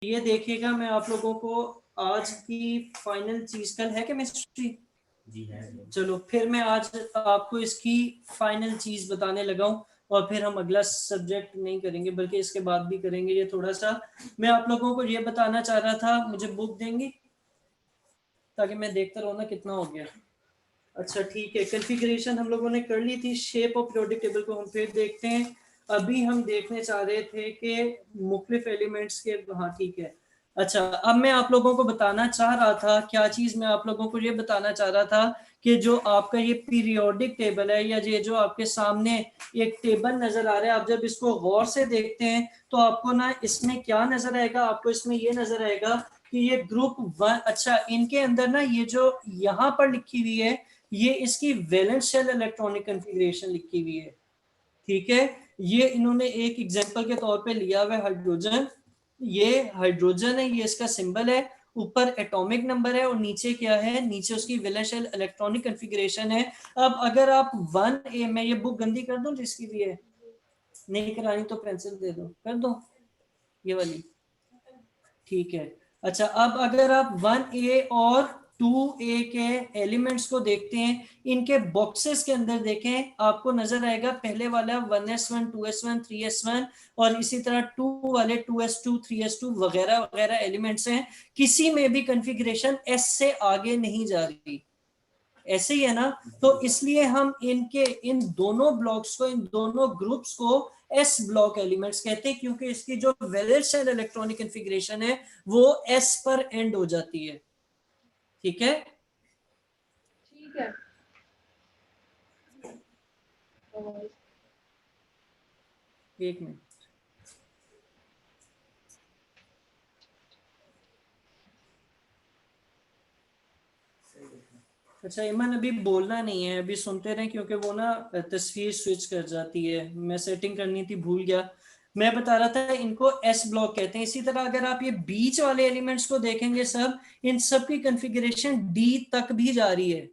ये देखिएगा, मैं आप लोगों को आज की फाइनल चीज, कल है केमिस्ट्री जी है। चलो फिर मैं आज आपको इसकी फाइनल चीज बताने लगा हूँ, और फिर हम अगला सब्जेक्ट नहीं करेंगे बल्कि इसके बाद भी करेंगे। ये थोड़ा सा मैं आप लोगों को ये बताना चाह रहा था, मुझे बुक देंगी ताकि मैं देखता रहूँ ना कितना हो गया। अच्छा ठीक है, कॉन्फ़िगरेशन हम लोगों ने कर ली थी। शेप ऑफ पीरियोडिक टेबल को हम फिर देखते हैं। अभी हम देखने चाह रहे थे कि मुख्तलिफ एलिमेंट्स के, हाँ ठीक है। अच्छा, अब मैं आप लोगों को बताना चाह रहा था, क्या चीज़ मैं आप लोगों को ये बताना चाह रहा था कि जो आपका ये पीरियोडिक टेबल है, या ये जो आपके सामने एक टेबल नज़र आ रहा है, आप जब इसको गौर से देखते हैं तो आपको ना इसमें क्या नज़र आएगा, आपको इसमें ये नज़र आएगा कि ये ग्रुप वन, अच्छा इनके अंदर ना ये जो यहाँ पर लिखी हुई है, ये इसकी वैलेंस शेल इलेक्ट्रॉनिक कॉन्फ़िगरेशन लिखी हुई है। ठीक है, ये इन्होंने एक एग्जांपल के तौर पे लिया हुआ है हाइड्रोजन। ये हाइड्रोजन है, ये इसका सिंबल है, ऊपर एटॉमिक नंबर है, और नीचे क्या है, नीचे उसकी वैलेंस शेल इलेक्ट्रॉनिक कॉन्फ़िगरेशन है। अब अगर आप 1A में, ये बुक गंदी कर दूं जिसकी भी है, नहीं करानी तो पेंसिल दे दो, कर दो ये वाली, ठीक है। अच्छा, अब अगर आप 1A और 2A के एलिमेंट्स को देखते हैं, इनके बॉक्सेस के अंदर देखें, आपको नजर आएगा पहले वाला 1s1 2s1 3s1, और इसी तरह 2 वाले 2s2 3s2 वगैरह वगैरह एलिमेंट्स हैं। किसी में भी कॉन्फ़िगरेशन s से आगे नहीं जा रही, ऐसे ही है ना। तो इसलिए हम इनके इन दोनों ब्लॉक्स को, इन दोनों ग्रुप्स को एस ब्लॉक एलिमेंट्स कहते हैं, क्योंकि इसकी जो वैलेंस शेल इलेक्ट्रॉनिक कॉन्फ़िगरेशन है वो एस पर एंड हो जाती है। ठीक है, ठीक है। एक मिनट। अच्छा ईमान, अभी बोलना नहीं है, अभी सुनते रहें, क्योंकि वो ना तस्वीर स्विच कर जाती है। मैं सेटिंग करनी थी, भूल गया। मैं बता रहा था इनको एस ब्लॉक कहते हैं। इसी तरह अगर आप ये बीच वाले एलिमेंट्स को देखेंगे, सब इन सब की कॉन्फ़िगरेशन डी तक भी जा रही है।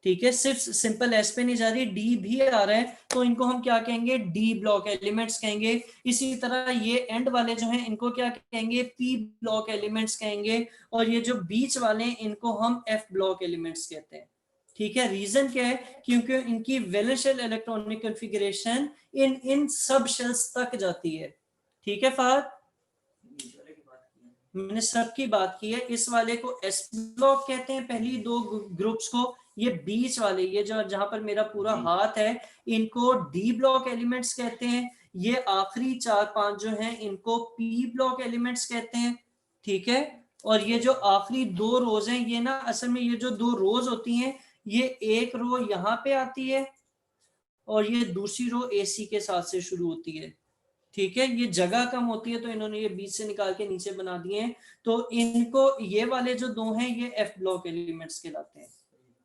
ठीक है, सिर्फ सिंपल एस पे नहीं जा रही, डी भी आ रहा है, तो इनको हम क्या कहेंगे, डी ब्लॉक एलिमेंट्स कहेंगे। इसी तरह ये एंड वाले जो हैं, इनको क्या कहेंगे, पी ब्लॉक एलिमेंट्स कहेंगे। और ये जो बीच वाले हैं, इनको हम एफ ब्लॉक एलिमेंट्स कहते हैं। ठीक है, रीजन क्या है, क्योंकि इनकी वैलेंस शेल इलेक्ट्रॉनिक कॉन्फ़िगरेशन इन इन सब शेल्स तक जाती है। ठीक है फहद, मैंने सबकी बात की है। इस वाले को एस ब्लॉक कहते हैं, पहली दो ग्रुप्स को। ये बीच वाले, ये जो जहां पर मेरा पूरा हाथ है, इनको डी ब्लॉक एलिमेंट्स कहते हैं। ये आखिरी 4-5 जो हैं, इनको पी ब्लॉक एलिमेंट्स कहते हैं। ठीक है, और ये जो आखिरी 2 रोज हैं, ये ना असल में ये जो 2 रोज होती हैं, ये एक रो यहाँ पे आती है, और ये दूसरी रो एसी के साथ से शुरू होती है। ठीक है, ये जगह कम होती है तो इन्होंने ये बीच से निकाल के नीचे बना दिए हैं। तो इनको, ये वाले जो 2 हैं, ये एफ ब्लॉक एलिमेंट्स कहलाते हैं।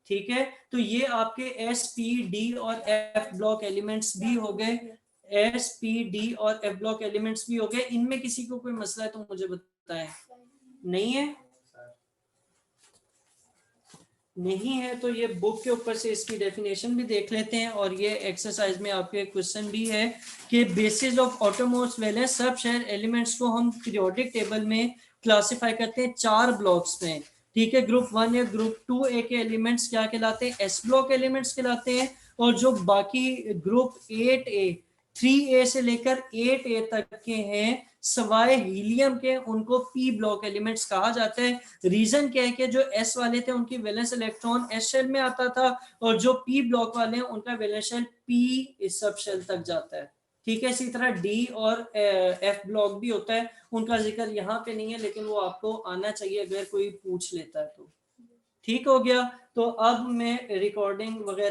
ठीक है, तो ये आपके एस पी डी और एफ ब्लॉक एलिमेंट्स भी हो गए। एस पी डी और एफ ब्लॉक एलिमेंट्स भी हो गए। इनमें किसी को कोई मसला है तो मुझे बताएं। नहीं है, नहीं है तो ये बुक के ऊपर से इसकी डेफिनेशन भी देख लेते हैं। और ये एक्सरसाइज में आपके क्वेश्चन भी है कि basis of outermost valence subshell elements को हम पीरियोडिक टेबल में क्लासिफाई करते हैं 4 ब्लॉक्स में। ठीक है, ग्रुप 1 या ग्रुप 2A के एलिमेंट्स क्या कहलाते हैं, एस ब्लॉक एलिमेंट्स कहलाते हैं। और जो बाकी ग्रुप 8A 3A से लेकर 8A तक के हैं सवाए हीलियम के, उनको पी ब्लॉक एलिमेंट्स कहा जाता है। रीजन क्या है कि जो एस वाले थे उनकी वैलेंस इलेक्ट्रॉन एस शेल में आता था, और जो पी ब्लॉक वाले हैं उनका valence shell P subshell तक जाता है। ठीक है, इसी तरह डी और एफ ब्लॉक भी होता है, उनका जिक्र यहाँ पे नहीं है, लेकिन वो आपको आना चाहिए अगर कोई पूछ लेता है तो। ठीक हो गया, तो अब मैं रिकॉर्डिंग वगैरह